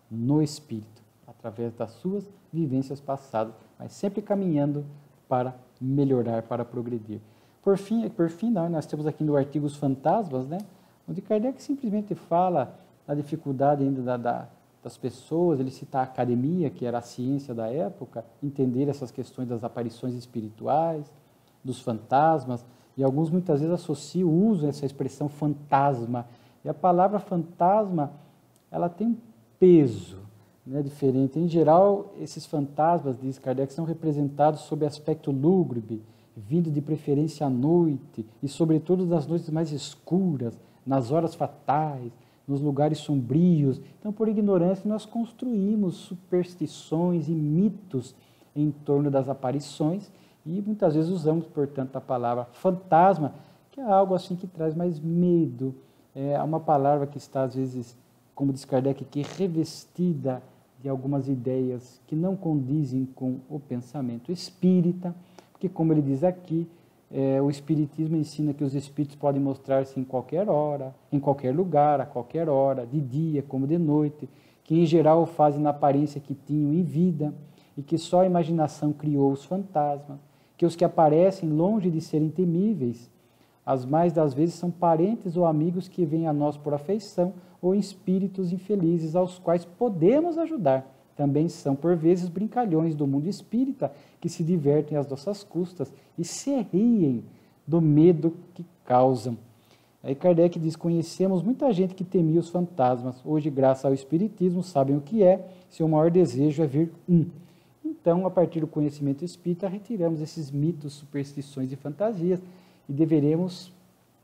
[SPEAKER 1] No espírito, através das suas vivências passadas, mas sempre caminhando para melhorar, para progredir. Por fim, nós temos aqui no artigo Os Fantasmas, né, onde Kardec simplesmente fala da dificuldade ainda das pessoas. Ele cita a academia, que era a ciência da época, entender essas questões das aparições espirituais, dos fantasmas, e alguns muitas vezes associam, usam essa expressão fantasma, e a palavra fantasma, ela tem um peso, né, diferente. Em geral, esses fantasmas, diz Kardec, são representados sob aspecto lúgubre, vindo de preferência à noite, e sobretudo nas noites mais escuras, nas horas fatais, nos lugares sombrios. Então, por ignorância, nós construímos superstições e mitos em torno das aparições e muitas vezes usamos, portanto, a palavra fantasma, que é algo assim que traz mais medo, é uma palavra que está, às vezes, como diz Kardec aqui, revestida de algumas ideias que não condizem com o pensamento espírita, porque, como ele diz aqui, o Espiritismo ensina que os espíritos podem mostrar-se em qualquer hora, em qualquer lugar, a qualquer hora, de dia como de noite, que em geral o fazem na aparência que tinham em vida e que só a imaginação criou os fantasmas, que os que aparecem, longe de serem temíveis, as mais das vezes são parentes ou amigos que vêm a nós por afeição ou espíritos infelizes aos quais podemos ajudar. Também são, por vezes, brincalhões do mundo espírita que se divertem às nossas custas e se riem do medo que causam. Aí Kardec diz, conhecemos muita gente que temia os fantasmas. Hoje, graças ao Espiritismo, sabem o que é. Seu maior desejo é ver um. Então, a partir do conhecimento espírita, retiramos esses mitos, superstições e fantasias e deveremos,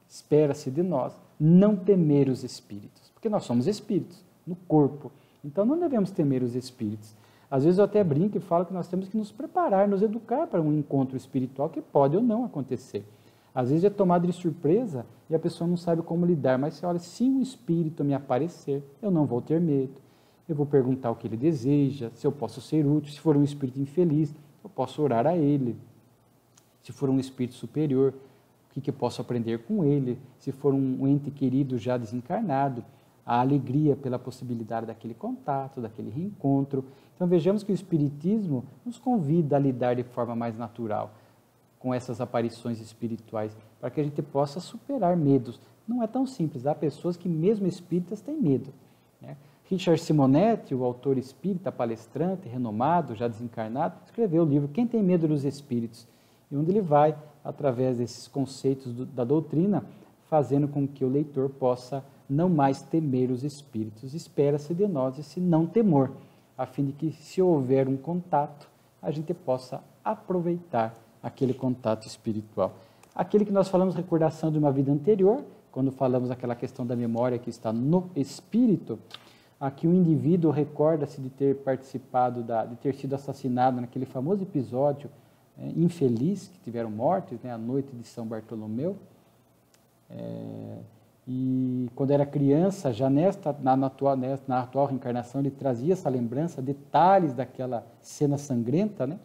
[SPEAKER 1] espera-se de nós, não temer os espíritos, porque nós somos espíritos, no corpo. Então, não devemos temer os espíritos. Às vezes eu até brinco e falo que nós temos que nos preparar, nos educar para um encontro espiritual que pode ou não acontecer. Às vezes é tomado de surpresa e a pessoa não sabe como lidar, mas você olha, se um espírito me aparecer, eu não vou ter medo. Eu vou perguntar o que ele deseja, se eu posso ser útil. Se for um espírito infeliz, eu posso orar a ele. Se for um espírito superior, o que eu posso aprender com ele? Se for um ente querido já desencarnado, a alegria pela possibilidade daquele contato, daquele reencontro. Então vejamos que o Espiritismo nos convida a lidar de forma mais natural com essas aparições espirituais, para que a gente possa superar medos. Não é tão simples, há pessoas que mesmo espíritas têm medo, né? Richard Simonetti, o autor espírita, palestrante, renomado, já desencarnado, escreveu o livro Quem tem Medo dos Espíritos, e onde ele vai, através desses conceitos da doutrina, fazendo com que o leitor possa não mais temer os espíritos. Espera-se de nós esse não temor, a fim de que, se houver um contato, a gente possa aproveitar aquele contato espiritual. Aquele que nós falamos, recordação de uma vida anterior, quando falamos aquela questão da memória que está no espírito, aqui o indivíduo recorda-se de ter participado, de ter sido assassinado naquele famoso episódio infeliz, que tiveram mortes, né, a noite de São Bartolomeu, e quando era criança, já na atual reencarnação, ele trazia essa lembrança, detalhes daquela cena sangrenta, né?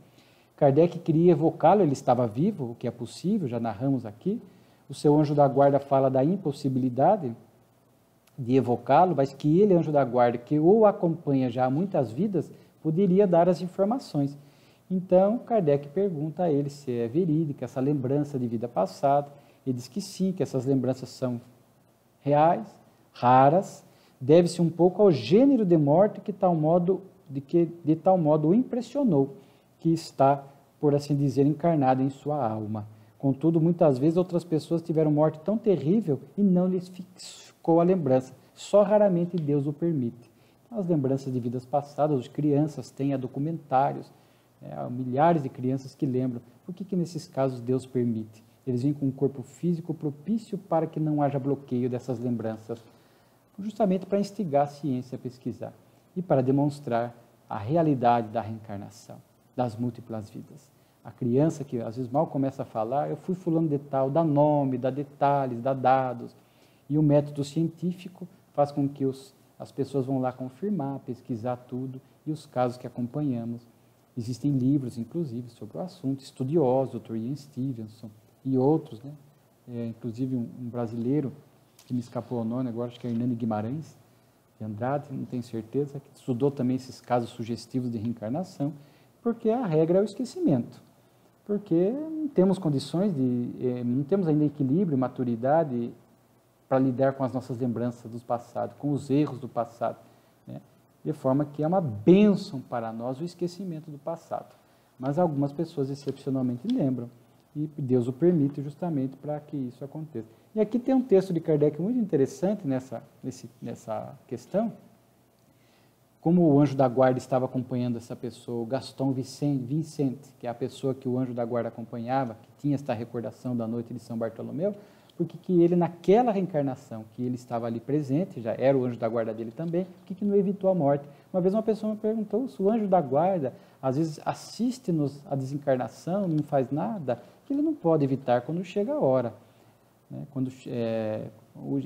[SPEAKER 1] Kardec queria evocá-lo, ele estava vivo, o que é possível, já narramos aqui. O seu anjo da guarda fala da impossibilidade de evocá-lo, mas que ele, anjo da guarda, que o acompanha já há muitas vidas, poderia dar as informações. Então, Kardec pergunta a ele se é verídica essa lembrança de vida passada. Ele diz que sim, que essas lembranças são reais, raras, deve-se um pouco ao gênero de morte que de tal modo o impressionou, que está, por assim dizer, encarnado em sua alma. Contudo, muitas vezes outras pessoas tiveram morte tão terrível e não lhes ficou a lembrança. Só raramente Deus o permite. As lembranças de vidas passadas, as crianças têm documentários, há milhares de crianças que lembram. Por que nesses casos Deus permite? Eles vêm com um corpo físico propício para que não haja bloqueio dessas lembranças, justamente para instigar a ciência a pesquisar e para demonstrar a realidade da reencarnação, das múltiplas vidas. A criança que às vezes mal começa a falar, eu fui fulano de tal, dá nome, dá detalhes, dá dados, e o método científico faz com que as pessoas vão lá confirmar, pesquisar tudo, e os casos que acompanhamos. Existem livros, inclusive, sobre o assunto, estudiosos, o Dr. Ian Stevenson e outros, né? Inclusive um brasileiro, que me escapou o nome agora, acho que é Hernani Guimarães de Andrade, não tenho certeza, que estudou também esses casos sugestivos de reencarnação, porque a regra é o esquecimento, porque não temos condições não temos ainda equilíbrio, maturidade para lidar com as nossas lembranças do passado, com os erros do passado, né? De forma que é uma bênção para nós o esquecimento do passado. Mas algumas pessoas excepcionalmente lembram, e Deus o permite justamente para que isso aconteça. E aqui tem um texto de Kardec muito interessante nessa questão, como o anjo da guarda estava acompanhando essa pessoa, o Gaston Vicente, que é a pessoa que o anjo da guarda acompanhava, que tinha esta recordação da noite de São Bartolomeu, porque que ele, naquela reencarnação, que ele estava ali presente, já era o anjo da guarda dele também, por que não evitou a morte? Uma vez uma pessoa me perguntou se o anjo da guarda, às vezes, assiste-nos à desencarnação, não faz nada, que ele não pode evitar quando chega a hora. Né? Quando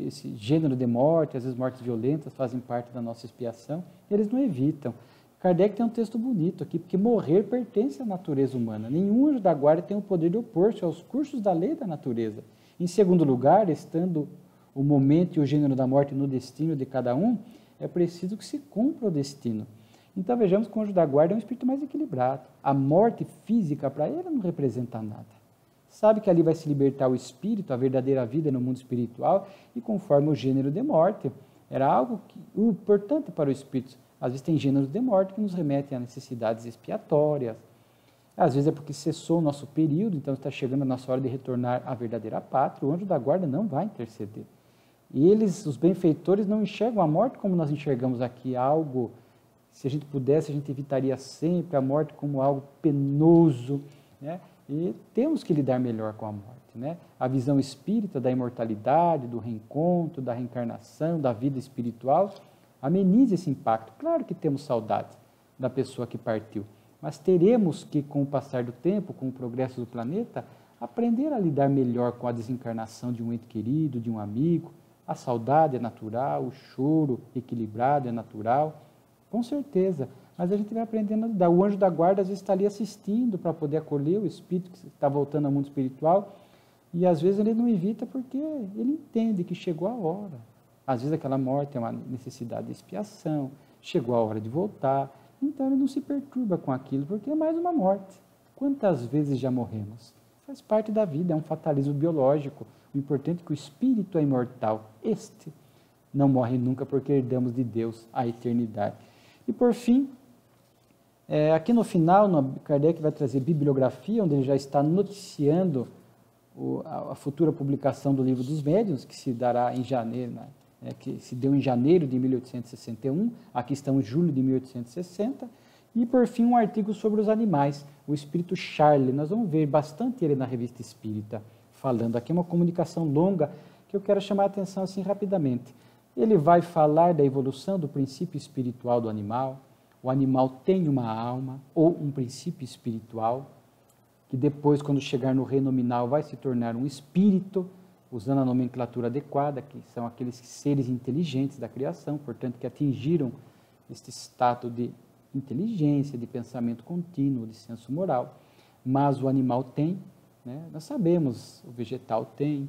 [SPEAKER 1] esse gênero de morte, às vezes mortes violentas, fazem parte da nossa expiação, eles não evitam. Kardec tem um texto bonito aqui, porque morrer pertence à natureza humana. Nenhum anjo da guarda tem o poder de opor-se aos cursos da lei da natureza. Em segundo lugar, estando o momento e o gênero da morte no destino de cada um, é preciso que se cumpra o destino. Então vejamos que o anjo da guarda é um espírito mais equilibrado. A morte física para ele não representa nada. Sabe que ali vai se libertar o espírito, a verdadeira vida no mundo espiritual, e conforme o gênero de morte, era algo importante para o espírito. Às vezes tem gêneros de morte que nos remetem a necessidades expiatórias. Às vezes é porque cessou o nosso período, então está chegando a nossa hora de retornar à verdadeira pátria. O anjo da guarda não vai interceder. E eles, os benfeitores, não enxergam a morte como nós enxergamos aqui, algo, se a gente pudesse, a gente evitaria sempre a morte como algo penoso, né? E temos que lidar melhor com a morte, né? A visão espírita da imortalidade, do reencontro, da reencarnação, da vida espiritual, ameniza esse impacto. Claro que temos saudade da pessoa que partiu, mas teremos que, com o passar do tempo, com o progresso do planeta, aprender a lidar melhor com a desencarnação de um ente querido, de um amigo. A saudade é natural, o choro equilibrado é natural, com certeza, mas a gente vai aprendendo a lidar. O anjo da guarda às vezes está ali assistindo para poder acolher o espírito que está voltando ao mundo espiritual, e às vezes ele não evita porque ele entende que chegou a hora. Às vezes aquela morte é uma necessidade de expiação, chegou a hora de voltar, então ele não se perturba com aquilo, porque é mais uma morte. Quantas vezes já morremos? Faz parte da vida, é um fatalismo biológico. O importante é que o espírito é imortal. Este não morre nunca, porque herdamos de Deus a eternidade. E por fim, aqui no final, Kardec vai trazer bibliografia, onde ele já está noticiando a futura publicação do Livro dos Médiuns, que se dará em janeiro, que se deu em janeiro de 1861, aqui estamos em julho de 1860, e por fim um artigo sobre os animais, o espírito Charles. Nós vamos ver bastante ele na Revista Espírita, falando aqui uma comunicação longa, que eu quero chamar a atenção assim rapidamente. Ele vai falar da evolução do princípio espiritual do animal. O animal tem uma alma ou um princípio espiritual, que depois, quando chegar no reino nominal, vai se tornar um espírito, usando a nomenclatura adequada, que são aqueles seres inteligentes da criação, portanto, que atingiram este estado de inteligência, de pensamento contínuo, de senso moral. Mas o animal tem, né? Nós sabemos, o vegetal tem,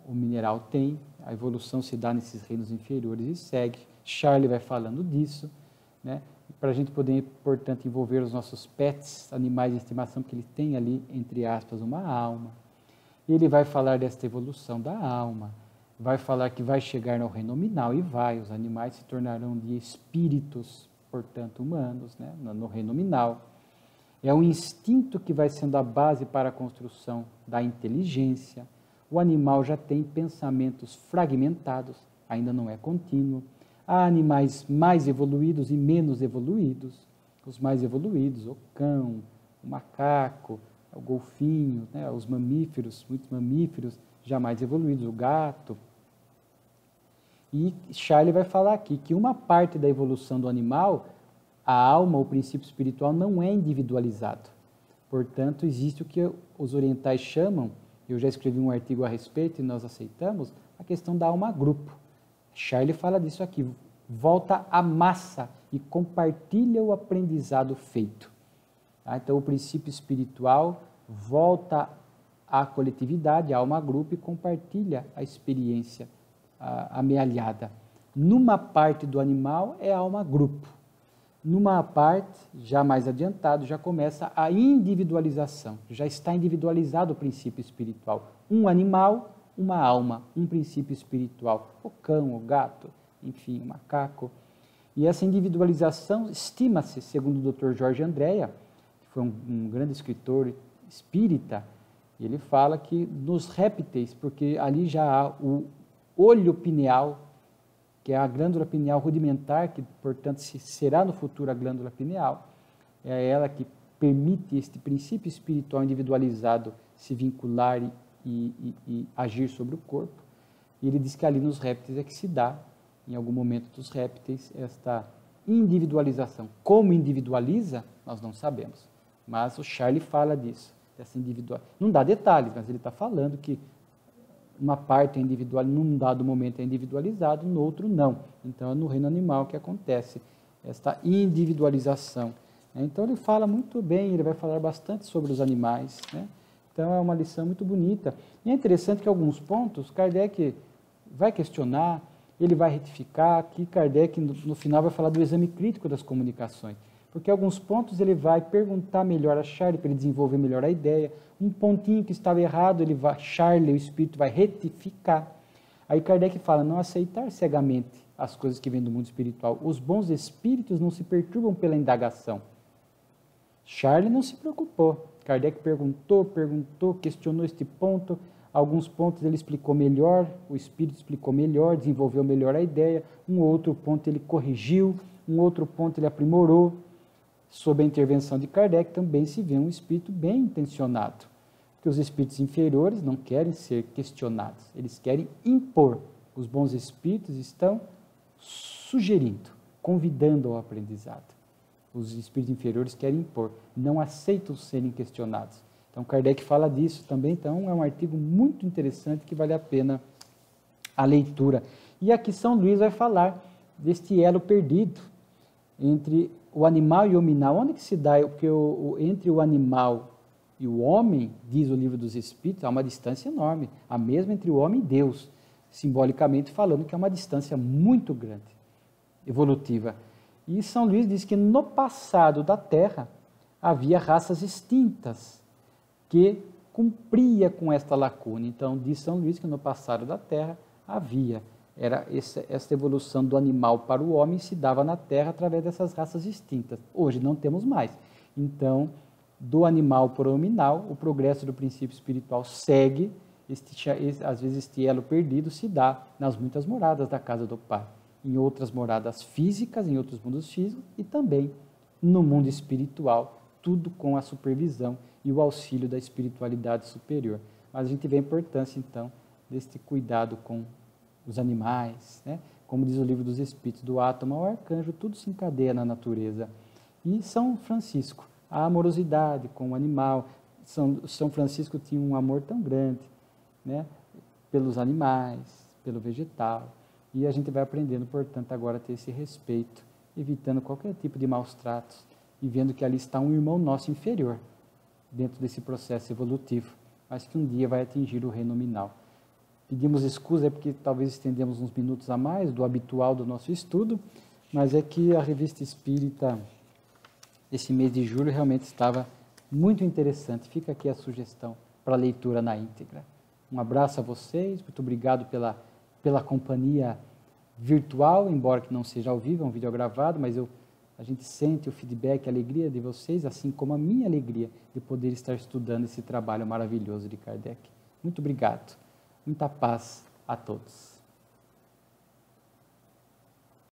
[SPEAKER 1] o mineral tem, a evolução se dá nesses reinos inferiores e segue. Charles vai falando disso, né? Para a gente poder, portanto, envolver os nossos pets, animais de estimação, que eles têm ali, entre aspas, uma alma. Ele vai falar desta evolução da alma, vai falar que vai chegar no reino nominal e os animais se tornarão de espíritos, portanto, humanos, né? No reino nominal. É o instinto que vai sendo a base para a construção da inteligência. O animal já tem pensamentos fragmentados, ainda não é contínuo. Há animais mais evoluídos e menos evoluídos. Os mais evoluídos, o cão, o macaco, o golfinho, né, os mamíferos, muitos mamíferos já mais evoluídos, o gato. E Charles vai falar aqui que uma parte da evolução do animal, a alma, o princípio espiritual, não é individualizado. Portanto, existe o que os orientais chamam, eu já escrevi um artigo a respeito e nós aceitamos, a questão da alma-grupo. Charles fala disso aqui, volta à massa e compartilha o aprendizado feito. Tá? Então, o princípio espiritual volta à coletividade, à alma-grupo, e compartilha a experiência amealhada. Numa parte do animal é a alma-grupo. Numa parte, já mais adiantado, já começa a individualização. Já está individualizado o princípio espiritual. Um animal, uma alma, um princípio espiritual. O cão, o gato, enfim, o macaco. E essa individualização estima-se, segundo o Dr. Jorge Andréa, que foi um grande escritor espírita, ele fala que nos répteis, porque ali já há o olho pineal, que é a glândula pineal rudimentar, que, portanto, será no futuro a glândula pineal, é ela que permite este princípio espiritual individualizado se vincular e agir sobre o corpo. E ele diz que ali nos répteis é que se dá, em algum momento dos répteis, esta individualização. Como individualiza, nós não sabemos. Mas o Charlie fala disso, dessa individual. Não dá detalhes, mas ele está falando que uma parte é individual, num dado momento é individualizado, no outro não. Então é no reino animal que acontece esta individualização. Então ele fala muito bem, ele vai falar bastante sobre os animais, né? Então é uma lição muito bonita. E é interessante que alguns pontos Kardec vai questionar, ele vai retificar, que Kardec no final vai falar do exame crítico das comunicações, porque alguns pontos ele vai perguntar melhor a Charlie, para ele desenvolver melhor a ideia, um pontinho que estava errado, Charlie, o espírito, vai retificar. Aí Kardec fala, não aceitar cegamente as coisas que vêm do mundo espiritual. Os bons espíritos não se perturbam pela indagação. Charlie não se preocupou. Kardec perguntou, questionou este ponto. Alguns pontos ele explicou melhor, o espírito explicou melhor, desenvolveu melhor a ideia. Um outro ponto ele corrigiu, um outro ponto ele aprimorou. Sob a intervenção de Kardec também se vê um espírito bem intencionado. Porque os espíritos inferiores não querem ser questionados, eles querem impor. Os bons espíritos estão sugerindo, convidando ao aprendizado. Os espíritos inferiores querem impor, não aceitam serem questionados. Então, Kardec fala disso também, então é um artigo muito interessante que vale a pena a leitura. E aqui São Luís vai falar deste elo perdido entre o animal e o hominal. Onde que se dá? Porque entre o animal e o homem, diz o Livro dos Espíritos, há uma distância enorme, a mesma entre o homem e Deus, simbolicamente falando que é uma distância muito grande, evolutiva. E São Luís diz que no passado da Terra havia raças extintas que cumpria com esta lacuna. Então, diz São Luís que no passado da Terra havia, essa evolução do animal para o homem se dava na Terra através dessas raças extintas. Hoje não temos mais. Então, do animal para o hominal, o progresso do princípio espiritual segue, às vezes este elo perdido se dá nas muitas moradas da casa do Pai, em outras moradas físicas, em outros mundos físicos e também no mundo espiritual, tudo com a supervisão e o auxílio da espiritualidade superior. Mas a gente vê a importância, então, deste cuidado com os animais, né? Como diz o Livro dos Espíritos, do átomo ao arcanjo, tudo se encadeia na natureza. E São Francisco, a amorosidade com o animal. São Francisco tinha um amor tão grande, né? Pelos animais, pelo vegetal. E a gente vai aprendendo, portanto, agora a ter esse respeito, evitando qualquer tipo de maus tratos e vendo que ali está um irmão nosso inferior, dentro desse processo evolutivo, mas que um dia vai atingir o reino nominal. Pedimos excusa porque talvez estendemos uns minutos a mais do habitual do nosso estudo, mas é que a Revista Espírita, esse mês de julho, realmente estava muito interessante. Fica aqui a sugestão para leitura na íntegra. Um abraço a vocês, muito obrigado pela companhia virtual, embora que não seja ao vivo, é um vídeo gravado, mas a gente sente o feedback, a alegria de vocês, assim como a minha alegria de poder estar estudando esse trabalho maravilhoso de Kardec. Muito obrigado. Muita paz a todos.